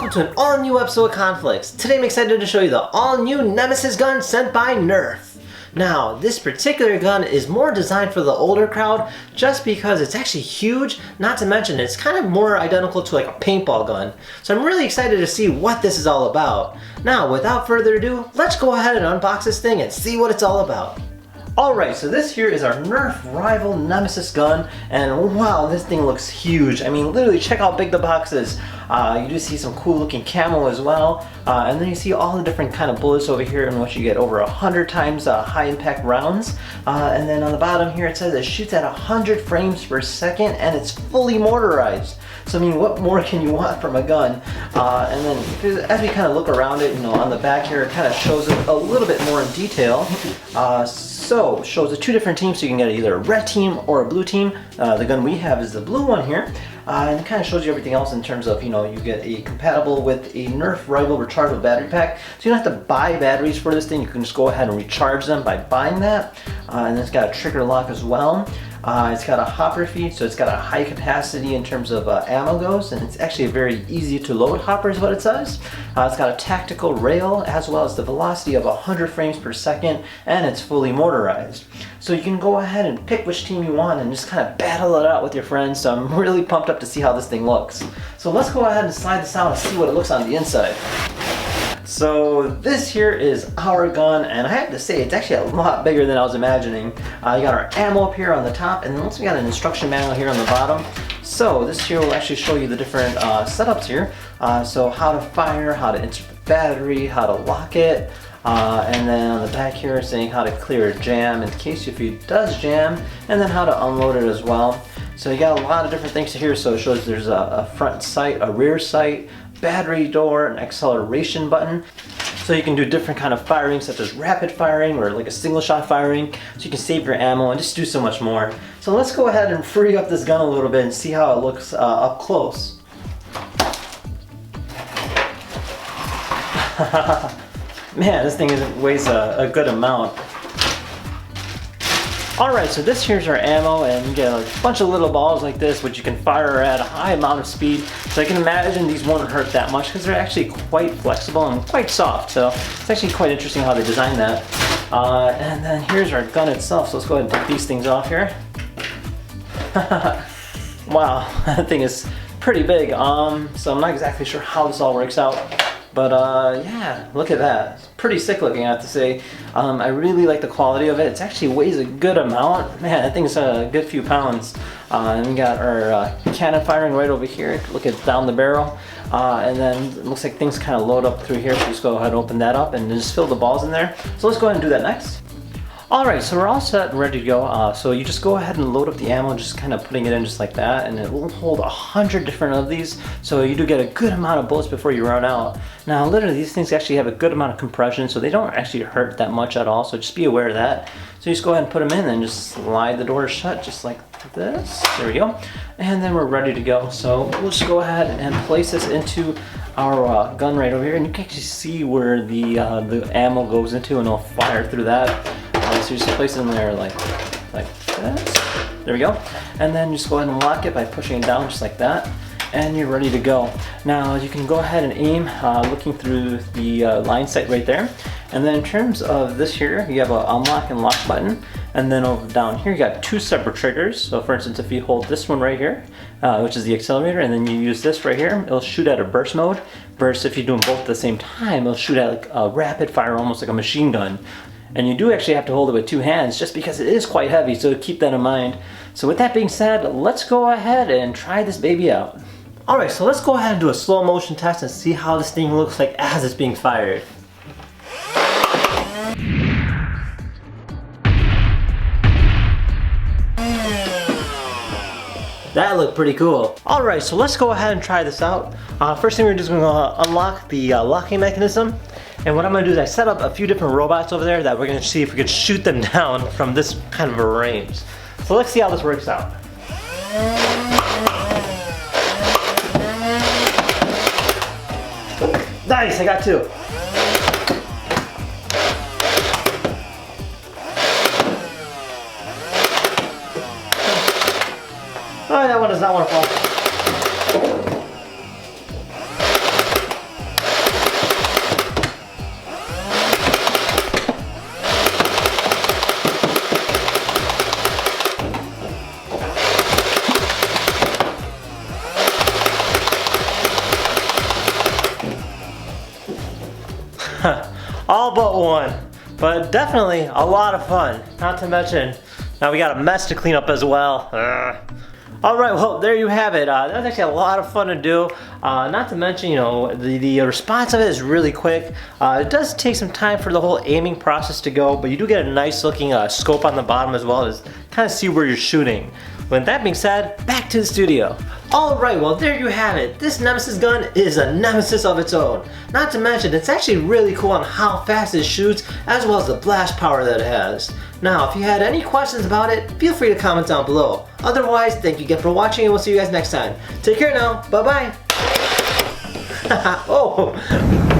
welcome to an all-new episode of Conflicts. Today I'm excited to show you the all-new Nemesis gun sent by Nerf. Now, this particular gun is more designed for the older crowd just because it's actually huge, not to mention it's kind of more identical to like a paintball gun. So I'm really excited to see what this is all about. Now, without further ado, let's go ahead and unbox this thing and see what it's all about. Alright, so this here is our Nerf rival Nemesis gun, and wow, this thing looks huge. I mean, literally check how big the box is. You do see some cool looking camo as well, and then you see all the different kind of bullets over here in which you get over 100 times high impact rounds. And then on the bottom here it says it shoots at 100 frames per second and it's fully mortarized. So I mean, what more can you want from a gun? And then as we kind of look around it, you know, on the back here it kind of shows it a little bit more in detail. So shows the two different teams, so you can get either a red team or a blue team. The gun we have is the blue one here. And it kind of shows you everything else in terms of, you know, you get a compatible with a Nerf rival rechargeable battery pack. So you don't have to buy batteries for this thing, you can just go ahead and recharge them by buying that. And then it's got a trigger lock as well. It's got a hopper feed, so it's got a high capacity in terms of ammo goes, and it's actually a very easy to load hopper is what it says. It's got a tactical rail as well as the velocity of 100 frames per second, and it's fully mortarized. So you can go ahead and pick which team you want and just kind of battle it out with your friends. So I'm really pumped up to see how this thing looks. So let's go ahead and slide this out and see what it looks on the inside. So this here is our gun, and I have to say it's actually a lot bigger than I was imagining. You got our ammo up here on the top, and then also we got an instruction manual here on the bottom. So this here will actually show you the different setups here. So how to fire, how to insert the battery, how to lock it, and then on the back here saying how to clear a jam in case if it does jam, and then how to unload it as well. So you got a lot of different things here. So it shows there's a front sight, a rear sight, battery door, an acceleration button. So you can do different kind of firing, such as rapid firing or like a single shot firing, so you can save your ammo and just do so much more. So let's go ahead and free up this gun a little bit and see how it looks up close. Man, this thing weighs a good amount. Alright, so this here's our ammo, and you get a bunch of little balls like this which you can fire at a high amount of speed. So I can imagine these won't hurt that much because they're actually quite flexible and quite soft. So it's actually quite interesting how they designed that. And then here's our gun itself, so let's go ahead and take these things off here. Wow, that thing is pretty big. So I'm not exactly sure how this all works out. But yeah, look at that. It's pretty sick looking, I have to say. I really like the quality of it. It actually weighs a good amount. Man, that thing's a good few pounds. And we got our cannon firing right over here. Look at down the barrel. And then it looks like things kind of load up through here. So just go ahead and open that up and just fill the balls in there. So let's go ahead and do that next. Alright, so we're all set and ready to go. So you just go ahead and load up the ammo, just kind of putting it in just like that, and it will hold 100 different of these, so you do get a good amount of bullets before you run out. Now literally these things actually have a good amount of compression, so they don't actually hurt that much at all, so just be aware of that. So you just go ahead and put them in and just slide the door shut just like this. There we go. And then we're ready to go. So we'll just go ahead and place this into our gun right over here, and you can actually see where the ammo goes into, and it'll fire through that. So you just place it in there like this. There we go. And then just go ahead and lock it by pushing it down just like that. And you're ready to go. Now you can go ahead and aim looking through the line sight right there. And then in terms of this here, you have an unlock and lock button. And then over down here, you got two separate triggers. So for instance, if you hold this one right here, which is the accelerator, and then you use this right here, it'll shoot at a burst mode. Burst, if you're doing both at the same time, it'll shoot at like a rapid fire, almost like a machine gun. And you do actually have to hold it with two hands just because it is quite heavy, so keep that in mind. So with that being said, let's go ahead and try this baby out. Alright, so let's go ahead and do a slow motion test and see how this thing looks like as it's being fired. That looked pretty cool. Alright, so let's go ahead and try this out. First thing we're just going to unlock the locking mechanism. And what I'm going to do is I set up a few different robots over there that we're going to see if we can shoot them down from this kind of a range. So let's see how this works out. Nice, I got two. Oh, that one does not want to fall. all but one. But definitely a lot of fun. Not to mention, now we got a mess to clean up as well. Alright, well, there you have it. That was actually a lot of fun to do. Not to mention, you know, the response of it is really quick. It does take some time for the whole aiming process to go, but you do get a nice looking scope on the bottom as well to kind of see where you're shooting. With that being said, back to the studio. Alright, well there you have it. This Nemesis gun is a nemesis of its own. Not to mention, it's actually really cool on how fast it shoots, as well as the blast power that it has. Now, if you had any questions about it, feel free to comment down below. Otherwise, thank you again for watching, and we'll see you guys next time. Take care now. Bye-bye. Oh.